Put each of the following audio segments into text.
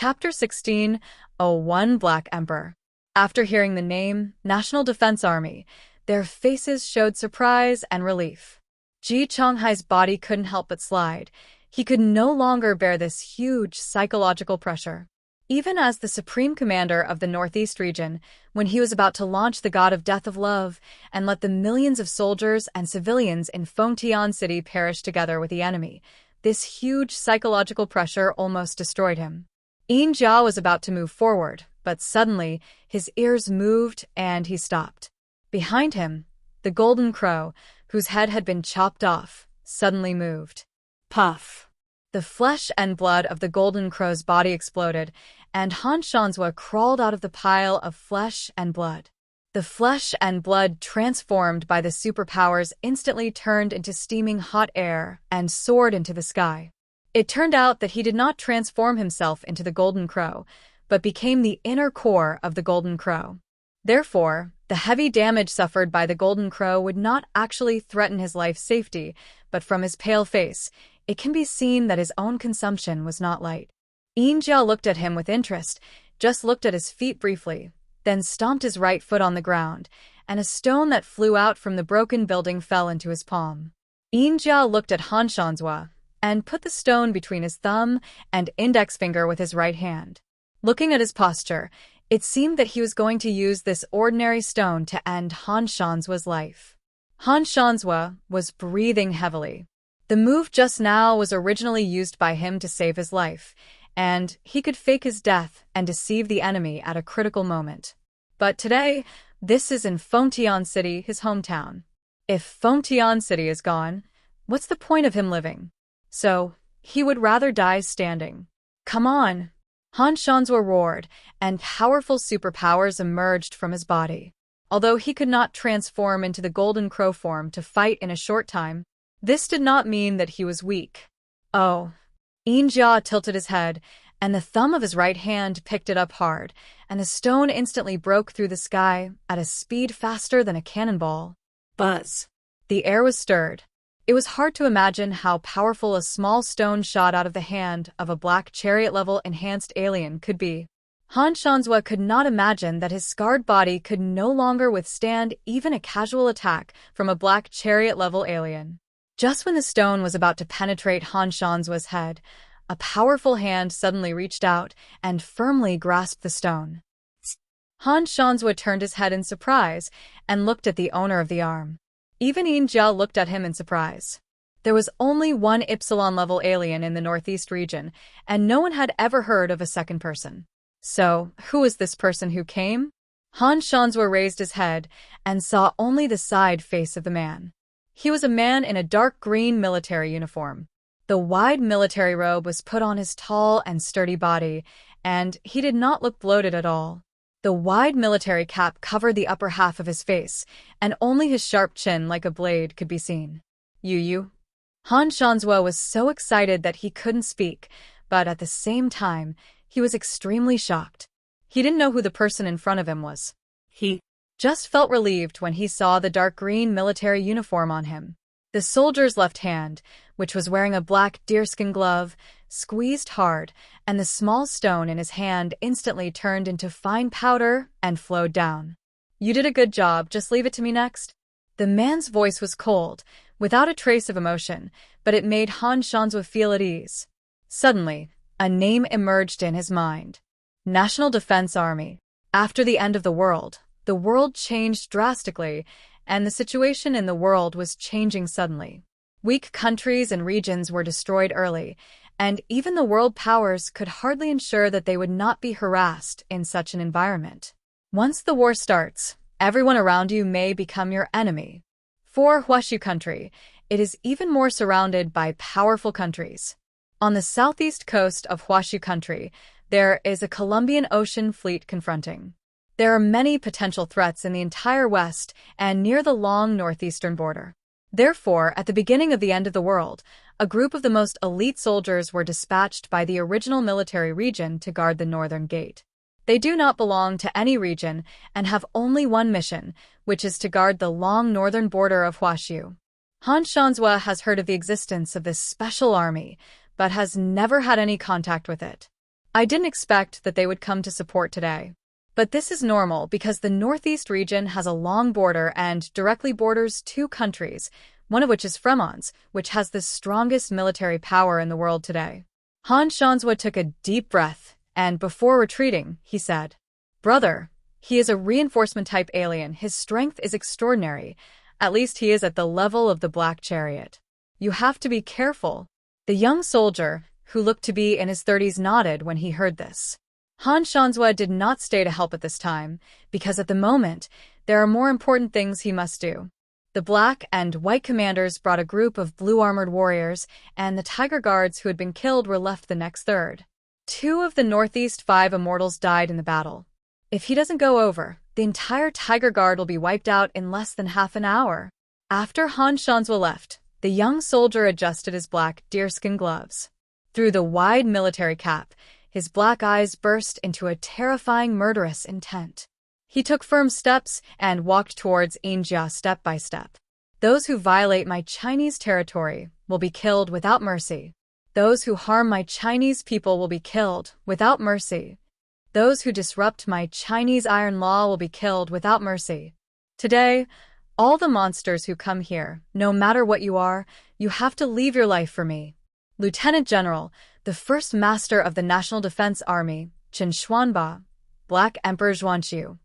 Chapter 16, One Black Emperor. After hearing the name, National Defense Army, their faces showed surprise and relief. Ji Chonghai's body couldn't help but slide. He could no longer bear this huge psychological pressure. Even as the supreme commander of the Northeast region, when he was about to launch the god of death of love and let the millions of soldiers and civilians in Fengtian City perish together with the enemy, this huge psychological pressure almost destroyed him. Yin Jia was about to move forward, but suddenly his ears moved and he stopped. Behind him, the golden crow, whose head had been chopped off, suddenly moved. Puff! The flesh and blood of the golden crow's body exploded, and Han Shanzhua crawled out of the pile of flesh and blood. The flesh and blood transformed by the superpowers instantly turned into steaming hot air and soared into the sky. It turned out that he did not transform himself into the golden crow, but became the inner core of the golden crow. Therefore, the heavy damage suffered by the golden crow would not actually threaten his life safety, but from his pale face, it can be seen that his own consumption was not light. Yin Jia looked at him with interest, just looked at his feet briefly, then stomped his right foot on the ground, and a stone that flew out from the broken building fell into his palm. Yin Jia looked at Han Shanzhua and put the stone between his thumb and index finger with his right hand. Looking at his posture, it seemed that he was going to use this ordinary stone to end Han Shanzhua's life. Han Shanzhua was breathing heavily. The move just now was originally used by him to save his life, and he could fake his death and deceive the enemy at a critical moment. But today, this is in Fengtian City, his hometown. If Fengtian City is gone, what's the point of him living? So, he would rather die standing. Come on! Han Shanzhua roared, and powerful superpowers emerged from his body. Although he could not transform into the golden crow form to fight in a short time, this did not mean that he was weak. Oh! Yin Jia tilted his head, and the thumb of his right hand picked it up hard, and the stone instantly broke through the sky at a speed faster than a cannonball. Buzz! The air was stirred. It was hard to imagine how powerful a small stone shot out of the hand of a black chariot-level enhanced alien could be. Han Shanzhua could not imagine that his scarred body could no longer withstand even a casual attack from a black chariot-level alien. Just when the stone was about to penetrate Han Shanzhua's head, a powerful hand suddenly reached out and firmly grasped the stone. Han Shanzhua turned his head in surprise and looked at the owner of the arm. Even Yin Jia looked at him in surprise. There was only one Epsilon-level alien in the Northeast region, and no one had ever heard of a second person. So, who was this person who came? Han Shanzhua raised his head and saw only the side face of the man. He was a man in a dark green military uniform. The wide military robe was put on his tall and sturdy body, and he did not look bloated at all. The wide military cap covered the upper half of his face, and only his sharp chin like a blade could be seen. You. Han Shanzhua was so excited that he couldn't speak, but at the same time, he was extremely shocked. He didn't know who the person in front of him was. He just felt relieved when he saw the dark green military uniform on him. The soldier's left hand, which was wearing a black deerskin glove, squeezed hard, and the small stone in his hand instantly turned into fine powder and flowed down. You did a good job, just leave it to me next. The man's voice was cold, without a trace of emotion, but it made Han Shanzhua feel at ease. Suddenly, a name emerged in his mind. National Defense Army. After the end of the world changed drastically, and the situation in the world was changing suddenly. Weak countries and regions were destroyed early, and even the world powers could hardly ensure that they would not be harassed in such an environment. Once the war starts, everyone around you may become your enemy. For Huashu country, it is even more surrounded by powerful countries. On the southeast coast of Huashu country, there is a Columbian Ocean fleet confronting. There are many potential threats in the entire west and near the long northeastern border. Therefore, at the beginning of the end of the world, a group of the most elite soldiers were dispatched by the original military region to guard the northern gate. They do not belong to any region and have only one mission, which is to guard the long northern border of Huashu. Han Shanzhua has heard of the existence of this special army, but has never had any contact with it. I didn't expect that they would come to support today. But this is normal because the Northeast region has a long border and directly borders two countries, one of which is Fremon's, which has the strongest military power in the world today. Han Shanzhua took a deep breath, and before retreating, he said, "Brother, he is a reinforcement-type alien. His strength is extraordinary. At least he is at the level of the Black Chariot. You have to be careful." The young soldier, who looked to be in his 30s, nodded when he heard this. Han Shanzhua did not stay to help at this time, because at the moment, there are more important things he must do. The Black and White commanders brought a group of blue-armored warriors, and the Tiger Guards who had been killed were left the next third. 2 of the Northeast 5 immortals died in the battle. If he doesn't go over, the entire Tiger Guard will be wiped out in less than half an hour. After Han Shanzhua left, the young soldier adjusted his black deerskin gloves. Through the wide military cap, his black eyes burst into a terrifying murderous intent. He took firm steps and walked towards Yinjia step by step. "Those who violate my Chinese territory will be killed without mercy. Those who harm my Chinese people will be killed without mercy. Those who disrupt my Chinese iron law will be killed without mercy. Today, all the monsters who come here, no matter what you are, you have to leave your life for me." Lieutenant General, the first master of the National Defense Army, Qin Xuanba, Black Emperor Zhuanqiu,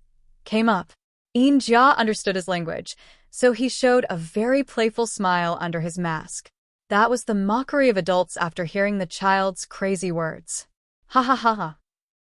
came up. Yin Jia understood his language, so he showed a very playful smile under his mask. That was the mockery of adults after hearing the child's crazy words. Ha ha ha ha.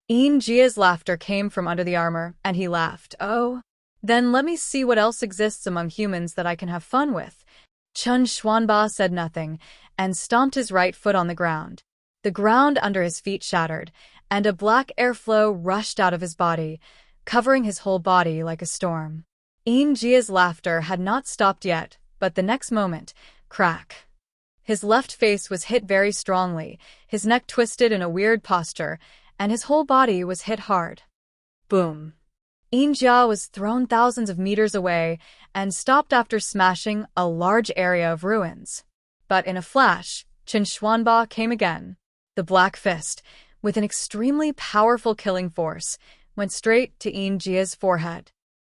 Yin Jia's laughter came from under the armor, and he laughed. "Oh, then let me see what else exists among humans that I can have fun with." Qin Xuanba said nothing, and stomped his right foot on the ground. The ground under his feet shattered, and a black airflow rushed out of his body, covering his whole body like a storm. Yin Jia's laughter had not stopped yet, but the next moment, crack. His left face was hit very strongly, his neck twisted in a weird posture, and his whole body was hit hard. Boom. Yin Jia was thrown thousands of meters away and stopped after smashing a large area of ruins. But in a flash, Qin Xuanba came again. The Black Fist, with an extremely powerful killing force, went straight to Yin Jia's forehead.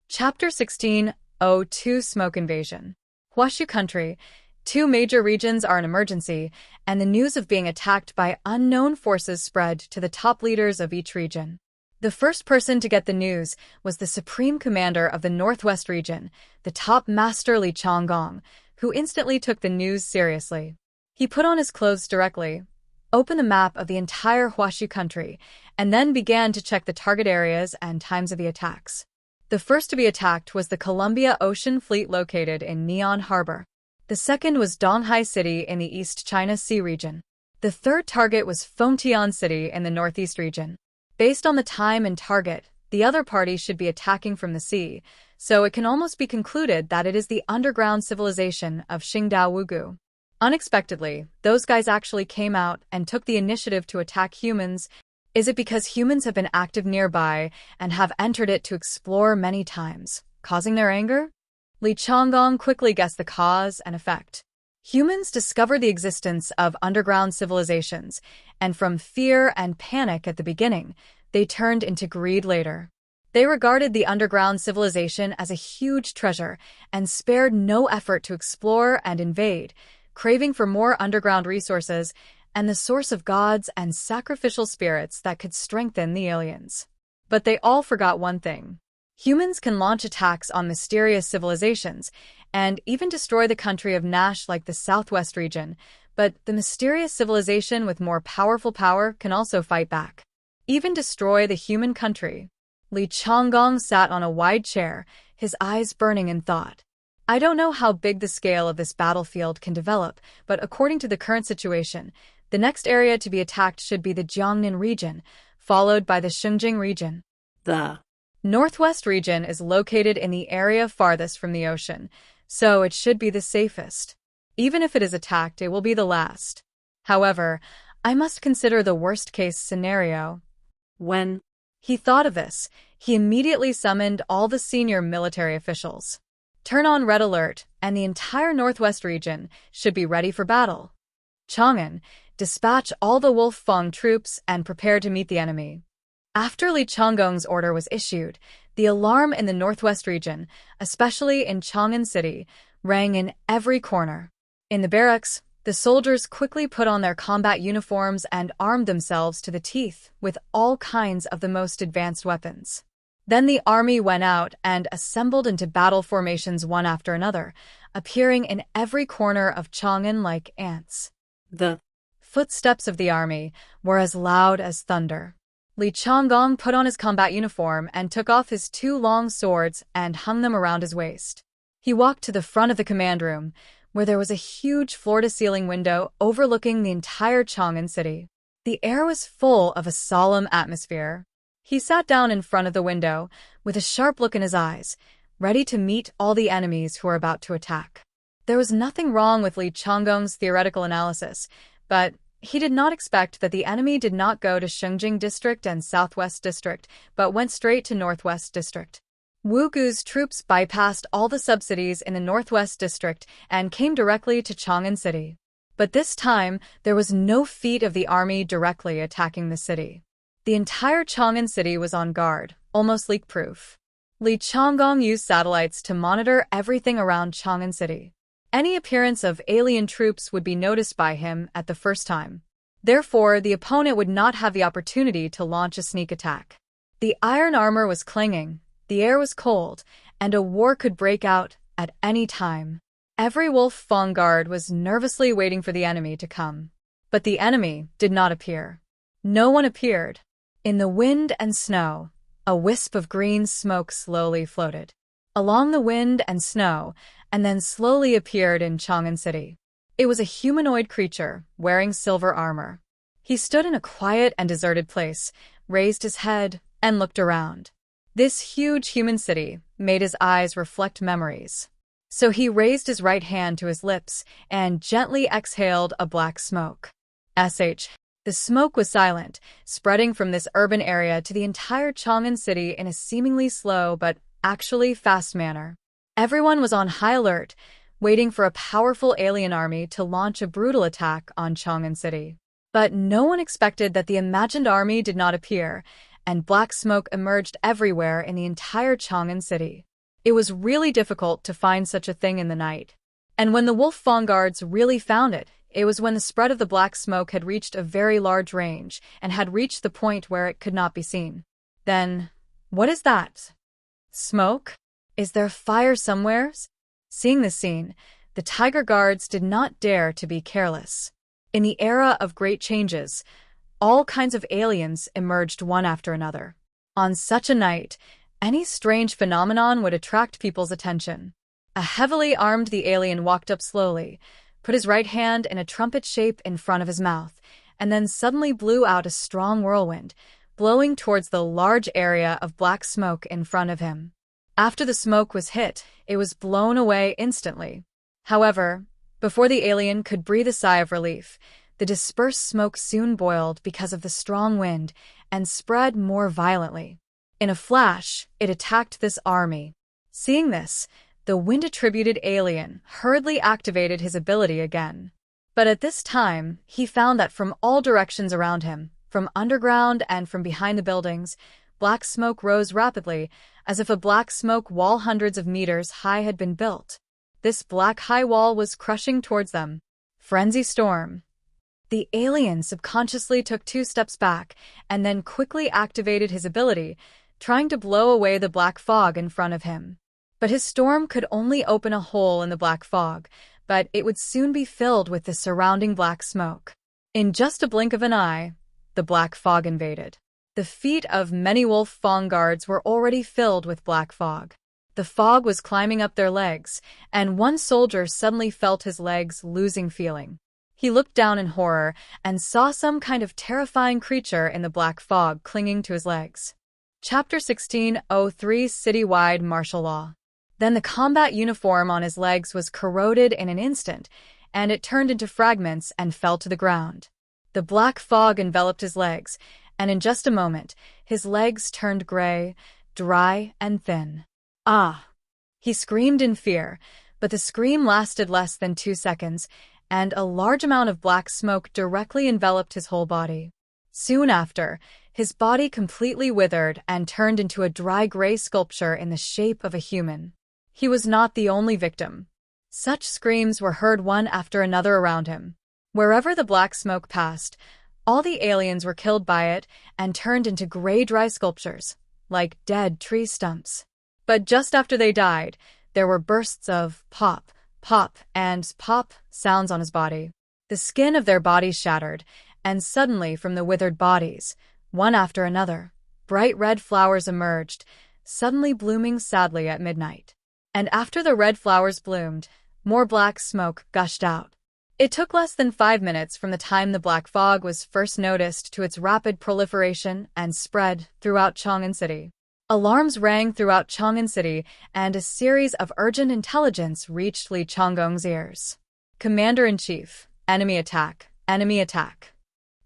Chapter 16:02 Smoke Invasion. Huashu Country. 2 major regions are an emergency, and the news of being attacked by unknown forces spread to the top leaders of each region. The first person to get the news was the Supreme Commander of the Northwest region, the top master Li Chonggong, who instantly took the news seriously. He put on his clothes directly, opened the map of the entire Huashu country, and then began to check the target areas and times of the attacks. The first to be attacked was the Columbia Ocean Fleet located in Neon Harbor. The second was Donghai City in the East China Sea region. The third target was Fengtian City in the Northeast region. Based on the time and target, the other party should be attacking from the sea, so it can almost be concluded that it is the underground civilization of Qingdao Wugu. Unexpectedly, those guys actually came out and took the initiative to attack humans. Is it because humans have been active nearby and have entered it to explore many times, causing their anger? Li Chonggong quickly guessed the cause and effect. Humans discovered the existence of underground civilizations, and from fear and panic at the beginning, they turned into greed later. They regarded the underground civilization as a huge treasure and spared no effort to explore and invade, craving for more underground resources and the source of gods and sacrificial spirits that could strengthen the aliens. But they all forgot one thing. Humans can launch attacks on mysterious civilizations and even destroy the country of Nash like the Southwest region, but the mysterious civilization with more powerful power can also fight back, even destroy the human country. Li Chonggong sat on a wide chair, his eyes burning in thought. I don't know how big the scale of this battlefield can develop, but according to the current situation, the next area to be attacked should be the Jiangnan region, followed by the Xinjiang region. The Northwest region is located in the area farthest from the ocean, so it should be the safest. Even if it is attacked, it will be the last. However, I must consider the worst-case scenario. When he thought of this, he immediately summoned all the senior military officials. Turn on red alert, and the entire Northwest region should be ready for battle. Chang'an, dispatch all the Wolf Fang troops and prepare to meet the enemy. After Li Changgong's order was issued, the alarm in the northwest region, especially in Chang'an City, rang in every corner. In the barracks, the soldiers quickly put on their combat uniforms and armed themselves to the teeth with all kinds of the most advanced weapons. Then the army went out and assembled into battle formations one after another, appearing in every corner of Chang'an like ants. The footsteps of the army were as loud as thunder. Li Changgong put on his combat uniform and took off his 2 long swords and hung them around his waist. He walked to the front of the command room, where there was a huge floor-to-ceiling window overlooking the entire Chang'an City. The air was full of a solemn atmosphere. He sat down in front of the window, with a sharp look in his eyes, ready to meet all the enemies who were about to attack. There was nothing wrong with Li Changgong's theoretical analysis, but he did not expect that the enemy did not go to Shengjing District and Southwest District, but went straight to Northwest District. Wu Gu's troops bypassed all the subsidies in the Northwest District and came directly to Chang'an City. But this time, there was no feat of the army directly attacking the city. The entire Chang'an City was on guard, almost leak-proof. Li Changgong used satellites to monitor everything around Chang'an City. Any appearance of alien troops would be noticed by him at the first time. Therefore, the opponent would not have the opportunity to launch a sneak attack. The iron armor was clinging, the air was cold, and a war could break out at any time. Every Wolf Fang guard was nervously waiting for the enemy to come. But the enemy did not appear. No one appeared. In the wind and snow, a wisp of green smoke slowly floated along the wind and snow, and then slowly appeared in Chang'an City. It was a humanoid creature, wearing silver armor. He stood in a quiet and deserted place, raised his head, and looked around. This huge human city made his eyes reflect memories. So he raised his right hand to his lips and gently exhaled a black smoke. The smoke was silent, spreading from this urban area to the entire Chang'an City in a seemingly slow but actually fast manner. Everyone was on high alert, waiting for a powerful alien army to launch a brutal attack on Chang'an City. But no one expected that the imagined army did not appear, and black smoke emerged everywhere in the entire Chang'an City. It was really difficult to find such a thing in the night. And when the Wolf Fang guards really found it, it was when the spread of the black smoke had reached a very large range and had reached the point where it could not be seen. Then, what is that? Smoke? Is there fire somewhere? Seeing this scene, the Tiger Guards did not dare to be careless. In the era of great changes, all kinds of aliens emerged one after another. On such a night, any strange phenomenon would attract people's attention. A heavily armed the alien walked up slowly, put his right hand in a trumpet shape in front of his mouth, and then suddenly blew out a strong whirlwind, blowing towards the large area of black smoke in front of him. After the smoke was hit, it was blown away instantly. However, before the alien could breathe a sigh of relief, the dispersed smoke soon boiled because of the strong wind and spread more violently. In a flash, it attacked this army. Seeing this, the wind-attributed alien hurriedly activated his ability again. But at this time, he found that from all directions around him, from underground and from behind the buildings, black smoke rose rapidly, as if a black smoke wall hundreds of meters high had been built. This black high wall was crushing towards them. Frenzy storm. The alien subconsciously took 2 steps back and then quickly activated his ability, trying to blow away the black fog in front of him. But his storm could only open a hole in the black fog, but it would soon be filled with the surrounding black smoke. In just a blink of an eye, the black fog invaded. The feet of many Wolf Fang guards were already filled with black fog. The fog was climbing up their legs, and one soldier suddenly felt his legs losing feeling. He looked down in horror and saw some kind of terrifying creature in the black fog clinging to his legs. Chapter 1603 Citywide Martial Law. Then the combat uniform on his legs was corroded in an instant, and it turned into fragments and fell to the ground. The black fog enveloped his legs, and in just a moment, his legs turned gray, dry, and thin. Ah! He screamed in fear, but the scream lasted less than 2 seconds, and a large amount of black smoke directly enveloped his whole body. Soon after, his body completely withered and turned into a dry gray sculpture in the shape of a human. He was not the only victim. Such screams were heard one after another around him. Wherever the black smoke passed, all the aliens were killed by it and turned into gray dry sculptures, like dead tree stumps. But just after they died, there were bursts of pop, pop, and pop sounds on his body. The skin of their bodies shattered, and suddenly from the withered bodies, one after another, bright red flowers emerged, suddenly blooming sadly at midnight. And after the red flowers bloomed, more black smoke gushed out. It took less than 5 minutes from the time the black fog was first noticed to its rapid proliferation and spread throughout Chang'an City. Alarms rang throughout Chang'an City, and a series of urgent intelligence reached Li Changgong's ears. Commander-in-Chief, enemy attack, enemy attack.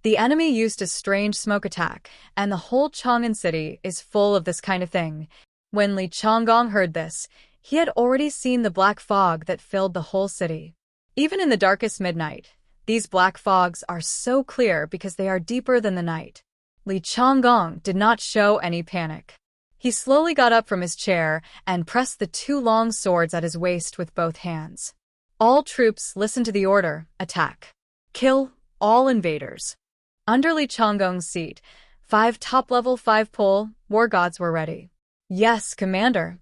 The enemy used a strange smoke attack, and the whole Chang'an City is full of this kind of thing. When Li Changgong heard this, he had already seen the black fog that filled the whole city. Even in the darkest midnight, these black fogs are so clear because they are deeper than the night. Li Changgong did not show any panic. He slowly got up from his chair and pressed the 2 long swords at his waist with both hands. All troops listen to the order, attack. Kill all invaders. Under Li Changgong's seat, 5 top-level 5-pole war gods were ready. Yes, Commander.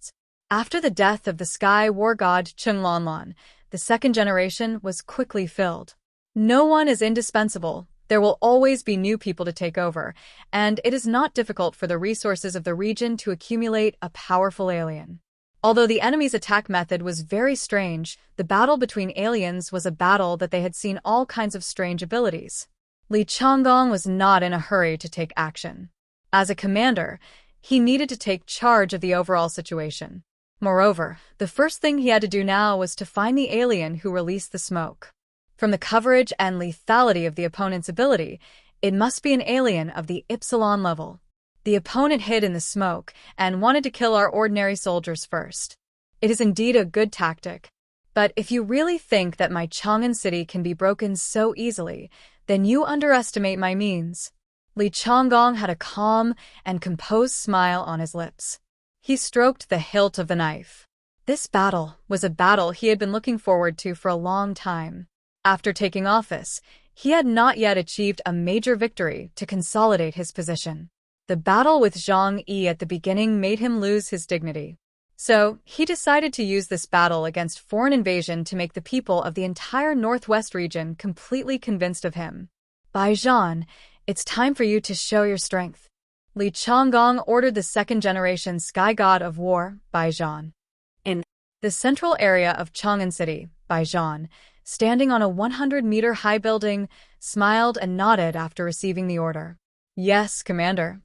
After the death of the sky war god Chenglanlan, the second generation was quickly filled. No one is indispensable. There will always be new people to take over, and it is not difficult for the resources of the region to accumulate a powerful alien. Although the enemy's attack method was very strange, the battle between aliens was a battle that they had seen all kinds of strange abilities. Li Changgong was not in a hurry to take action. As a commander, he needed to take charge of the overall situation. Moreover, the first thing he had to do now was to find the alien who released the smoke. From the coverage and lethality of the opponent's ability, it must be an alien of the Epsilon level. The opponent hid in the smoke and wanted to kill our ordinary soldiers first. It is indeed a good tactic. But if you really think that my Chang'an City can be broken so easily, then you underestimate my means. Li Changgong had a calm and composed smile on his lips. He stroked the hilt of the knife. This battle was a battle he had been looking forward to for a long time. After taking office, he had not yet achieved a major victory to consolidate his position. The battle with Zhang Yi at the beginning made him lose his dignity. So, he decided to use this battle against foreign invasion to make the people of the entire Northwest region completely convinced of him. Bai Zhan, it's time for you to show your strength. Li Changgong ordered the second-generation sky god of war, Bai Zhan. In the central area of Chang'an City, Bai Zhan, standing on a 100-meter high building, smiled and nodded after receiving the order. Yes, Commander.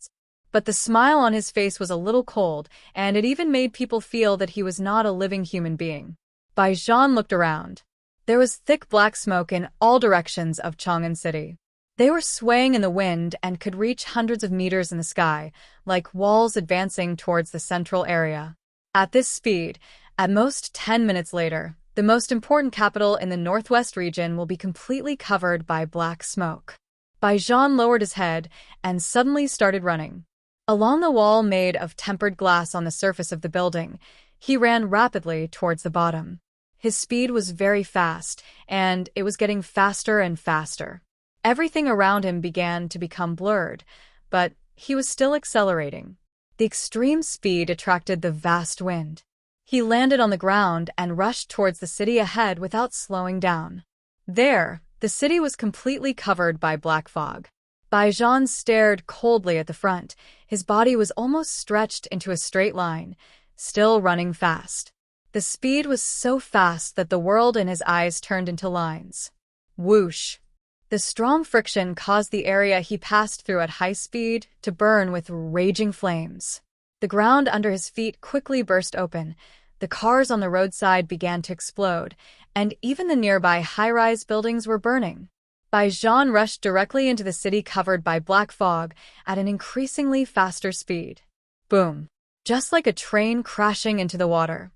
But the smile on his face was a little cold, and it even made people feel that he was not a living human being. Bai Zhan looked around. There was thick black smoke in all directions of Chang'an City. They were swaying in the wind and could reach hundreds of meters in the sky, like walls advancing towards the central area. At this speed, at most 10 minutes later, the most important capital in the Northwest region will be completely covered by black smoke. Bai Zhan lowered his head and suddenly started running. Along the wall made of tempered glass on the surface of the building, he ran rapidly towards the bottom. His speed was very fast, and it was getting faster and faster. Everything around him began to become blurred, but he was still accelerating. The extreme speed attracted the vast wind. He landed on the ground and rushed towards the city ahead without slowing down. There, the city was completely covered by black fog. Bai Zhan stared coldly at the front. His body was almost stretched into a straight line, still running fast. The speed was so fast that the world in his eyes turned into lines. Whoosh! The strong friction caused the area he passed through at high speed to burn with raging flames. The ground under his feet quickly burst open, the cars on the roadside began to explode, and even the nearby high-rise buildings were burning. Bai Zhan rushed directly into the city covered by black fog at an increasingly faster speed. Boom! Just like a train crashing into the water.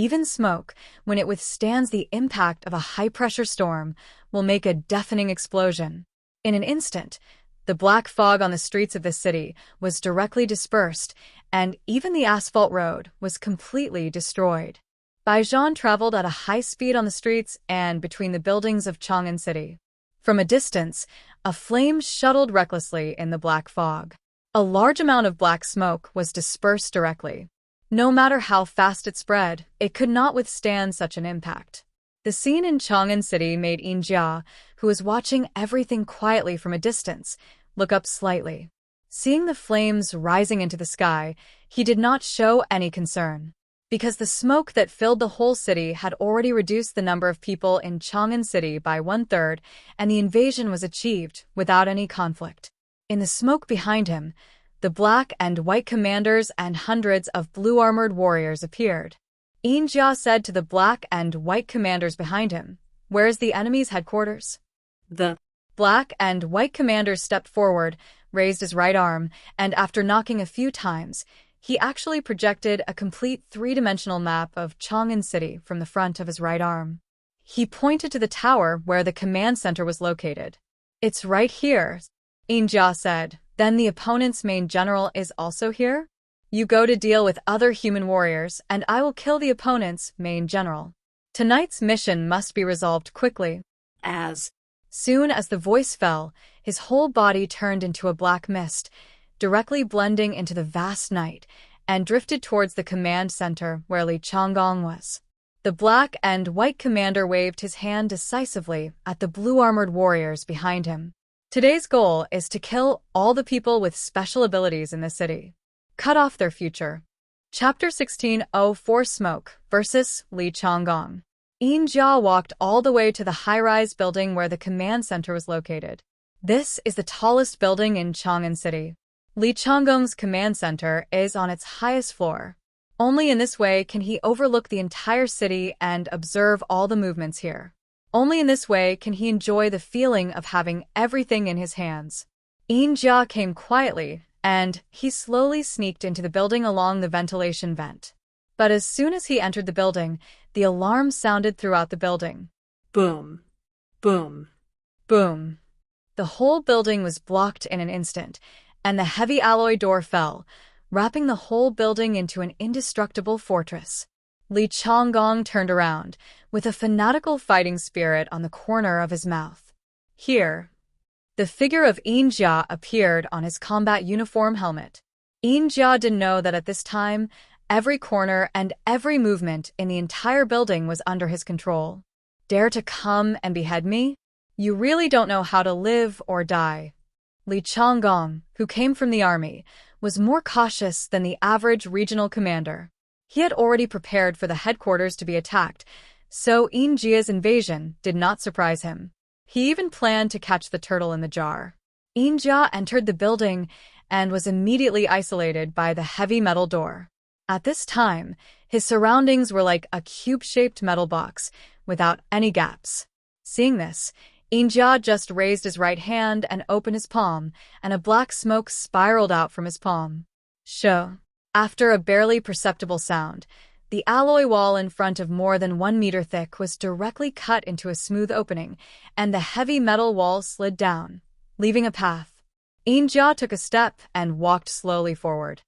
Even smoke, when it withstands the impact of a high-pressure storm, will make a deafening explosion. In an instant, the black fog on the streets of the city was directly dispersed, and even the asphalt road was completely destroyed. Baijian traveled at a high speed on the streets and between the buildings of Chang'an City. From a distance, a flame shuttled recklessly in the black fog. A large amount of black smoke was dispersed directly. No matter how fast it spread, it could not withstand such an impact. The scene in Chang'an City made Yinjia, who was watching everything quietly from a distance, look up slightly. Seeing the flames rising into the sky, he did not show any concern. Because the smoke that filled the whole city had already reduced the number of people in Chang'an City by 1/3, and the invasion was achieved without any conflict. In the smoke behind him, the black and white commanders and hundreds of blue-armored warriors appeared. Yinjia said to the black and white commanders behind him, "Where is the enemy's headquarters?" The black and white commander stepped forward, raised his right arm, and after knocking a few times, he actually projected a complete three-dimensional map of Chang'an City from the front of his right arm. He pointed to the tower where the command center was located. "It's right here," Yinjia said. "Then the opponent's main general is also here? You go to deal with other human warriors, and I will kill the opponent's main general. Tonight's mission must be resolved quickly." As soon as the voice fell, his whole body turned into a black mist, directly blending into the vast night, and drifted towards the command center where Li Changgong was. The black and white commander waved his hand decisively at the blue-armored warriors behind him. "Today's goal is to kill all the people with special abilities in the city. Cut off their future." Chapter 16:04 Smoke vs. Li Changgong. Yinjia walked all the way to the high-rise building where the command center was located. This is the tallest building in Chang'an City. Li Changgong's command center is on its highest floor. Only in this way can he overlook the entire city and observe all the movements here. Only in this way can he enjoy the feeling of having everything in his hands. Yinjia came quietly, and he slowly sneaked into the building along the ventilation vent. But as soon as he entered the building, the alarm sounded throughout the building. Boom, boom, boom. The whole building was blocked in an instant, and the heavy alloy door fell, wrapping the whole building into an indestructible fortress. Li Changgong turned around, with a fanatical fighting spirit on the corner of his mouth. Here, the figure of Yinjia appeared on his combat uniform helmet. Yinjia didn't know that at this time, every corner and every movement in the entire building was under his control. "Dare to come and behead me? You really don't know how to live or die." Li Changgong, who came from the army, was more cautious than the average regional commander. He had already prepared for the headquarters to be attacked, so Yinjia's invasion did not surprise him. He even planned to catch the turtle in the jar. Yinjia entered the building and was immediately isolated by the heavy metal door. At this time, his surroundings were like a cube-shaped metal box, without any gaps. Seeing this, Yinjia just raised his right hand and opened his palm, and a black smoke spiraled out from his palm. Show. After a barely perceptible sound, the alloy wall in front of more than 1 meter thick was directly cut into a smooth opening, and the heavy metal wall slid down, leaving a path. Yinjia took a step and walked slowly forward.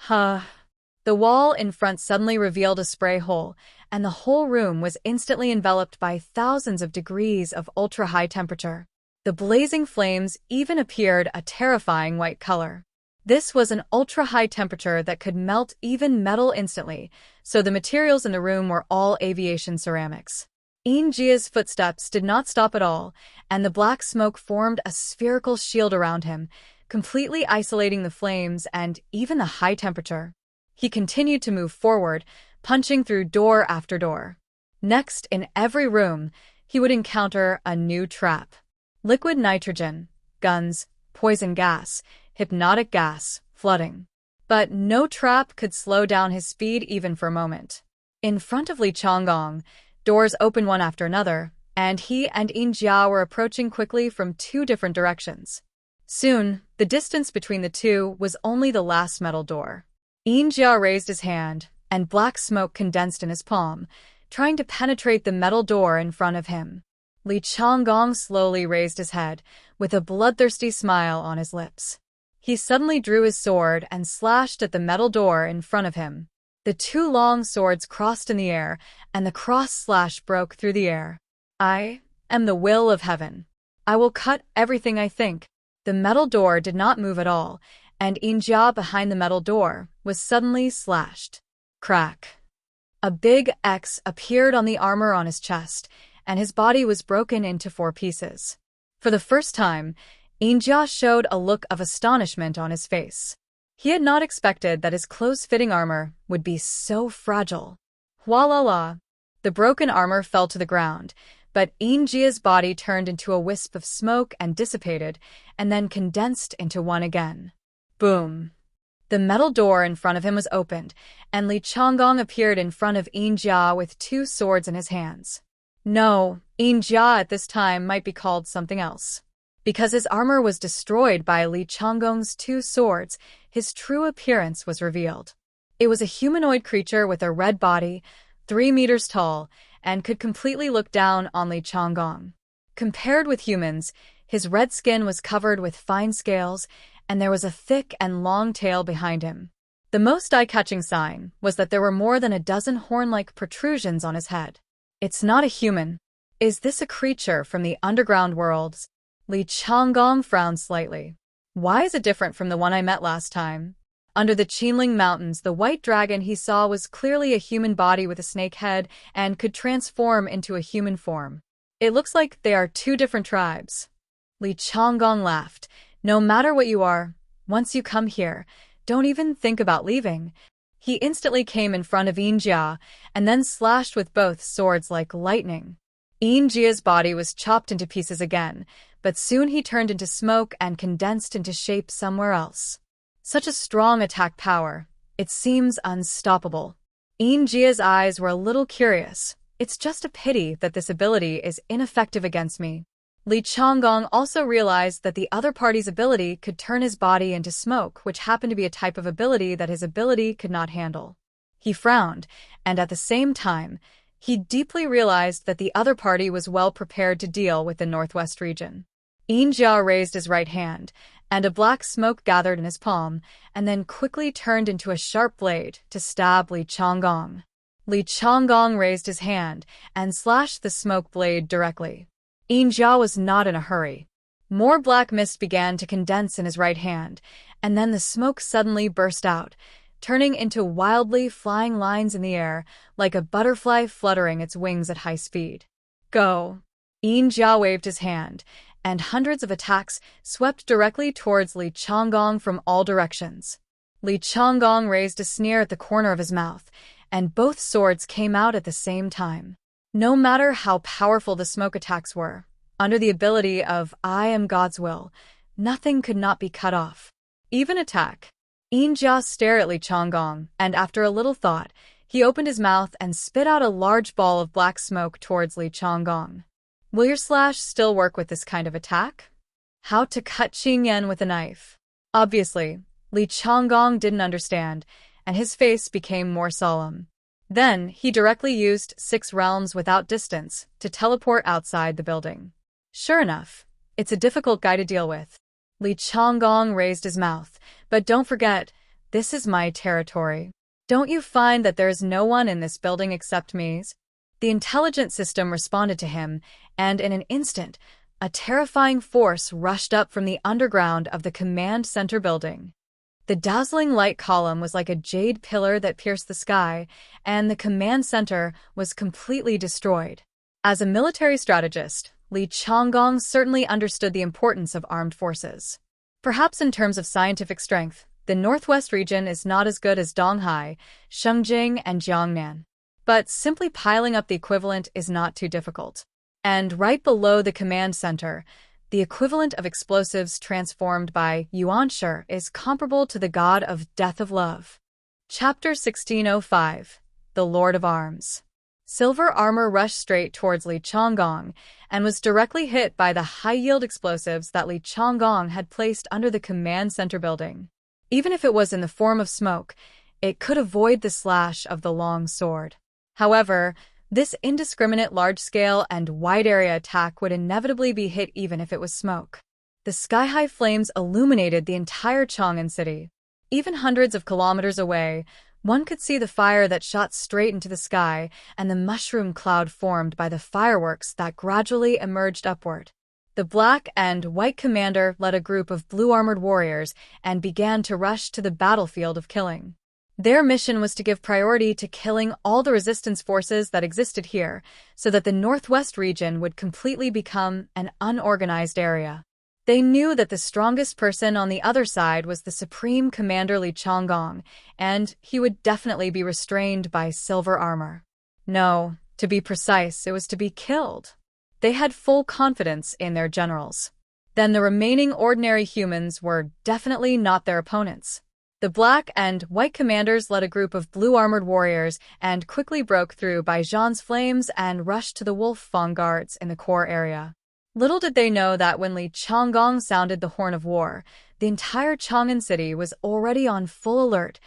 The wall in front suddenly revealed a spray hole, and the whole room was instantly enveloped by thousands of degrees of ultra-high temperature. The blazing flames even appeared a terrifying white color. This was an ultra-high temperature that could melt even metal instantly, so the materials in the room were all aviation ceramics. Yinjia's footsteps did not stop at all, and the black smoke formed a spherical shield around him, completely isolating the flames and even the high temperature. He continued to move forward, punching through door after door. Next, in every room, he would encounter a new trap. Liquid nitrogen, guns, poison gas, hypnotic gas, flooding. But no trap could slow down his speed even for a moment. In front of Li Changgong, doors opened one after another, and he and Yinjia were approaching quickly from 2 different directions. Soon, the distance between the two was only the last metal door. Yinjia raised his hand, and black smoke condensed in his palm, trying to penetrate the metal door in front of him. Li Changgong slowly raised his head, with a bloodthirsty smile on his lips. He suddenly drew his sword and slashed at the metal door in front of him. The two long swords crossed in the air, and the cross-slash broke through the air. I am the will of heaven. I will cut everything I think. The metal door did not move at all, and Injia behind the metal door was suddenly slashed. Crack. A big X appeared on the armor on his chest, and his body was broken into 4 pieces. For the first time, Injia showed a look of astonishment on his face. He had not expected that his close-fitting armor would be so fragile. Hualala. The broken armor fell to the ground, but Injia's body turned into a wisp of smoke and dissipated, and then condensed into one again. Boom. The metal door in front of him was opened, and Li Changgong appeared in front of Injia with 2 swords in his hands. No, Injia at this time might be called something else. Because his armor was destroyed by Li Changgong's 2 swords, his true appearance was revealed. It was a humanoid creature with a red body, 3 meters tall, and could completely look down on Li Changgong. Compared with humans, his red skin was covered with fine scales, and there was a thick and long tail behind him. The most eye-catching sign was that there were more than a dozen horn-like protrusions on his head. It's not a human. Is this a creature from the underground worlds? Li Changgong frowned slightly. Why is it different from the one I met last time? Under the Qinling Mountains, the white dragon he saw was clearly a human body with a snake head and could transform into a human form. It looks like they are 2 different tribes. Li Changgong laughed. No matter what you are, once you come here, don't even think about leaving. He instantly came in front of Injia and then slashed with both swords like lightning. Injia's body was chopped into pieces again, but soon he turned into smoke and condensed into shape somewhere else. Such a strong attack power. It seems unstoppable. Injia's eyes were a little curious. It's just a pity that this ability is ineffective against me. Li Changgong also realized that the other party's ability could turn his body into smoke, which happened to be a type of ability that his ability could not handle. He frowned, and at the same time, he deeply realized that the other party was well prepared to deal with the Northwest region. Injia raised his right hand, and a black smoke gathered in his palm, and then quickly turned into a sharp blade to stab Li Changgong. Li Changgong raised his hand and slashed the smoke blade directly. Injia was not in a hurry. More black mist began to condense in his right hand, and then the smoke suddenly burst out, turning into wildly flying lines in the air, like a butterfly fluttering its wings at high speed. Go! Injia waved his hand, and hundreds of attacks swept directly towards Li Changgong from all directions. Li Changgong raised a sneer at the corner of his mouth, and both swords came out at the same time. No matter how powerful the smoke attacks were, under the ability of I am God's will, nothing could not be cut off. Even attack. Injia stared at Li Changgong, and after a little thought, he opened his mouth and spit out a large ball of black smoke towards Li Changgong. Will your slash still work with this kind of attack? How to cut Qingyan with a knife. Obviously, Li Changgong didn't understand, and his face became more solemn. Then, he directly used 6 realms without distance to teleport outside the building. Sure enough, it's a difficult guy to deal with. Li Changgong raised his mouth, but don't forget, this is my territory. Don't you find that there is no one in this building except me? The intelligent system responded to him, and in an instant, a terrifying force rushed up from the underground of the command center building. The dazzling light column was like a jade pillar that pierced the sky, and the command center was completely destroyed. As a military strategist, Li Changgong certainly understood the importance of armed forces. Perhaps in terms of scientific strength, the Northwest region is not as good as Donghai, Shengjing, and Jiangnan. But simply piling up the equivalent is not too difficult. And right below the command center, the equivalent of explosives transformed by Yuanshi is comparable to the god of death of love. Chapter 1605, The Lord of Arms. Silver armor rushed straight towards Li Changgong and was directly hit by the high-yield explosives that Li Changgong had placed under the command center building. Even if it was in the form of smoke, It could avoid the slash of the long sword. However, this indiscriminate large-scale and wide-area attack would inevitably be hit even if it was smoke. The sky-high flames illuminated the entire Chang'an city. Even hundreds of kilometers away, one could see the fire that shot straight into the sky and the mushroom cloud formed by the fireworks that gradually emerged upward. The Black and White Commander led a group of blue-armored warriors and began to rush to the battlefield of killing. Their mission was to give priority to killing all the resistance forces that existed here, so that the northwest region would completely become an unorganized area. They knew that the strongest person on the other side was the Supreme Commander Li Changgong, and he would definitely be restrained by silver armor. No, to be precise, it was to be killed. They had full confidence in their generals. Then the remaining ordinary humans were definitely not their opponents. The Black and White Commanders led a group of blue-armored warriors and quickly broke through Baijian's flames and rushed to the wolf Fang guards in the core area. Little did they know that when Li Changgong sounded the horn of war, the entire Chang'an city was already on full alert,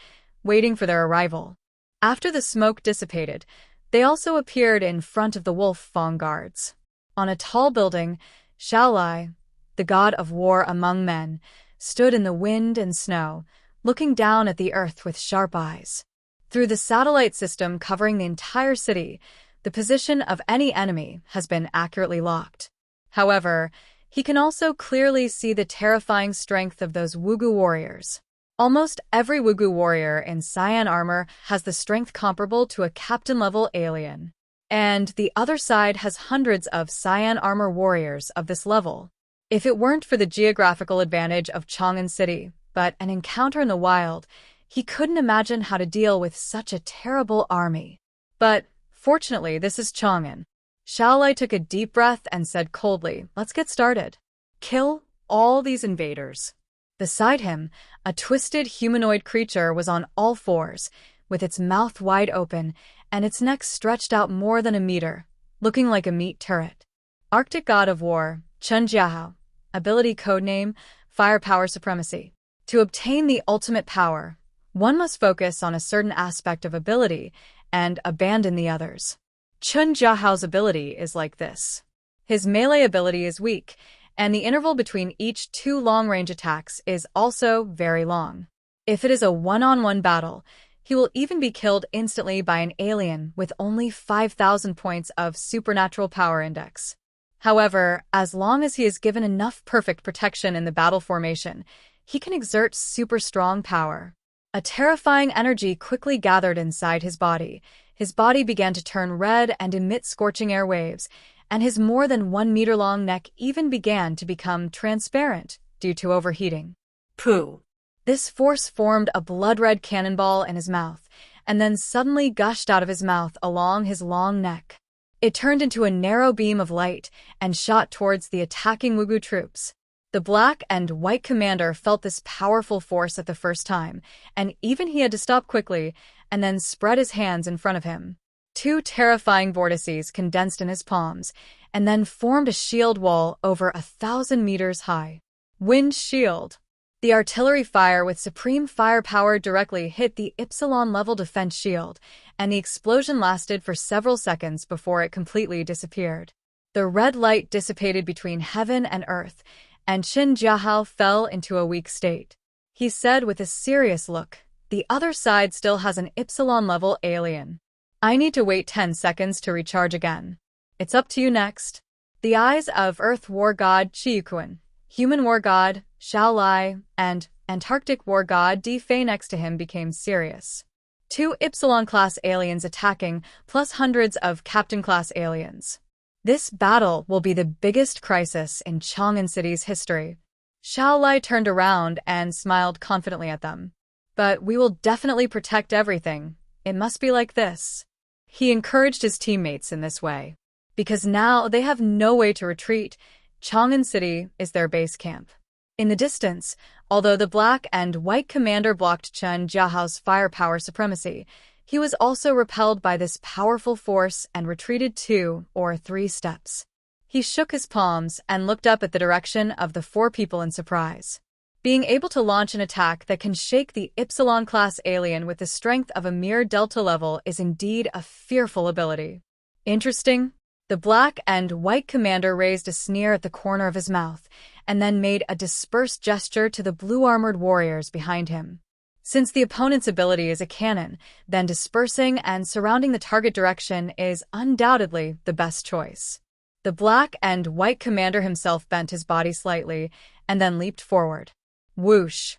waiting for their arrival. After the smoke dissipated, they also appeared in front of the wolf Fang guards. On a tall building, Shaolai, the god of war among men, stood in the wind and snow, looking down at the earth with sharp eyes. Through the satellite system covering the entire city, the position of any enemy has been accurately locked. However, he can also clearly see the terrifying strength of those Wugu warriors. Almost every Wugu warrior in cyan armor has the strength comparable to a captain-level alien. And the other side has hundreds of cyan armor warriors of this level. If it weren't for the geographical advantage of Chang'an City, but an encounter in the wild, he couldn't imagine how to deal with such a terrible army. But, fortunately, this is Chang'an. Shaolai took a deep breath and said coldly, "Let's get started. Kill all these invaders." Beside him, a twisted humanoid creature was on all fours, with its mouth wide open and its neck stretched out more than a meter, looking like a meat turret. Arctic god of war, Chun Jiahao, ability codename, Firepower Supremacy. To obtain the ultimate power, one must focus on a certain aspect of ability and abandon the others. Chun Jiahao's ability is like this. His melee ability is weak, and the interval between each two long-range attacks is also very long. If it is a one-on-one battle, he will even be killed instantly by an alien with only 5,000 points of supernatural power index. However, as long as he is given enough perfect protection in the battle formation, he can exert super strong power. A terrifying energy quickly gathered inside his body. His body began to turn red and emit scorching air waves, and his more than 1 meter long neck even began to become transparent due to overheating. Pooh! This force formed a blood-red cannonball in his mouth, and then suddenly gushed out of his mouth along his long neck. It turned into a narrow beam of light and shot towards the attacking Wugu troops. The Black and White Commander felt this powerful force at the first time, and even he had to stop quickly and then spread his hands in front of him. Two terrifying vortices condensed in his palms, and then formed a shield wall over 1,000 meters high. Wind shield. The artillery fire with supreme firepower directly hit the Epsilon-level defense shield, and the explosion lasted for several seconds before it completely disappeared. The red light dissipated between heaven and earth, and Qin Jiahao fell into a weak state. He said with a serious look, "The other side still has an Epsilon-level alien. I need to wait 10 seconds to recharge again. It's up to you next." The eyes of Earth War God Chiyukuan, Human War God Shaolai, and Antarctic War God Di Fei next to him became serious. 2 Epsilon-class aliens attacking, plus hundreds of Captain-class aliens. This battle will be the biggest crisis in Chang'an City's history. Shaolai turned around and smiled confidently at them. "But we will definitely protect everything. It must be like this." He encouraged his teammates in this way. Because now they have no way to retreat, Chang'an City is their base camp. In the distance, although the Black and White Commander blocked Chun Jiahao's firepower supremacy, he was also repelled by this powerful force and retreated 2 or 3 steps. He shook his palms and looked up at the direction of the 4 people in surprise. Being able to launch an attack that can shake the Ypsilon-class alien with the strength of a mere Delta level is indeed a fearful ability. Interesting. The black and white commander raised a sneer at the corner of his mouth, and then made a dispersed gesture to the blue-armored warriors behind him. Since the opponent's ability is a cannon, then dispersing and surrounding the target direction is undoubtedly the best choice. The black and white commander himself bent his body slightly, and then leaped forward. Whoosh!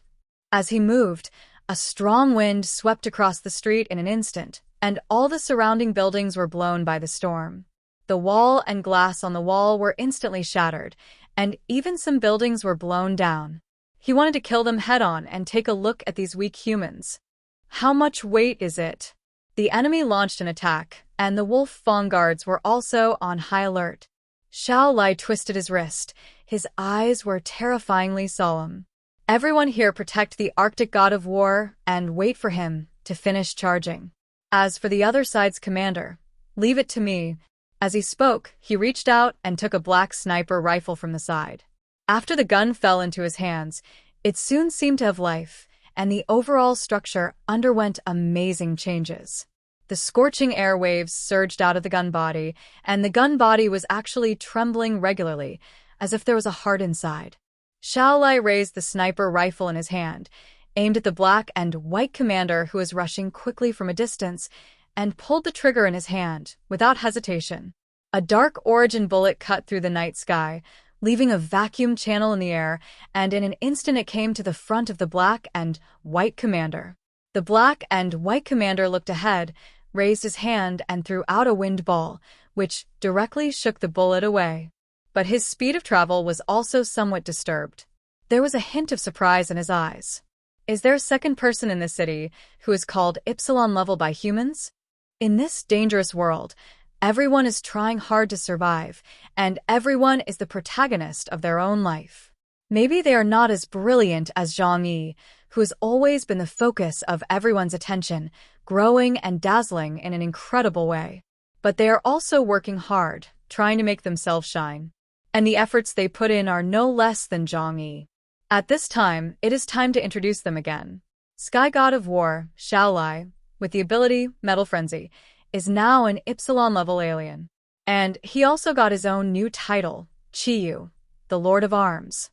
As he moved, a strong wind swept across the street in an instant, and all the surrounding buildings were blown by the storm. The wall and glass on the wall were instantly shattered, and even some buildings were blown down. He wanted to kill them head-on and take a look at these weak humans. How much weight is it? The enemy launched an attack, and the Wolf Fong guards were also on high alert. Xiao Lai twisted his wrist. His eyes were terrifyingly solemn. Everyone here protect the Arctic god of war and wait for him to finish charging. As for the other side's commander, leave it to me. As he spoke, he reached out and took a black sniper rifle from the side. After the gun fell into his hands, it soon seemed to have life, and the overall structure underwent amazing changes. The scorching air waves surged out of the gun body, and the gun body was actually trembling regularly, as if there was a heart inside. Xiao Lai raised the sniper rifle in his hand, aimed at the black and white commander who was rushing quickly from a distance, and pulled the trigger in his hand, without hesitation. A dark origin bullet cut through the night sky, leaving a vacuum channel in the air, and in an instant it came to the front of the black and white commander. The black and white commander looked ahead, raised his hand and threw out a wind ball, which directly shook the bullet away. But his speed of travel was also somewhat disturbed. There was a hint of surprise in his eyes. Is there a second person in this city who is called Ypsilon level by humans? In this dangerous world, everyone is trying hard to survive, and everyone is the protagonist of their own life. Maybe they are not as brilliant as Zhang Yi, who has always been the focus of everyone's attention, growing and dazzling in an incredible way. But they are also working hard, trying to make themselves shine. And the efforts they put in are no less than Zhang Yi. At this time, it is time to introduce them again. Sky God of War, Xiao Lai, with the ability Metal Frenzy, is now an Ypsilon-level alien. And he also got his own new title, Chiyu, the Lord of Arms.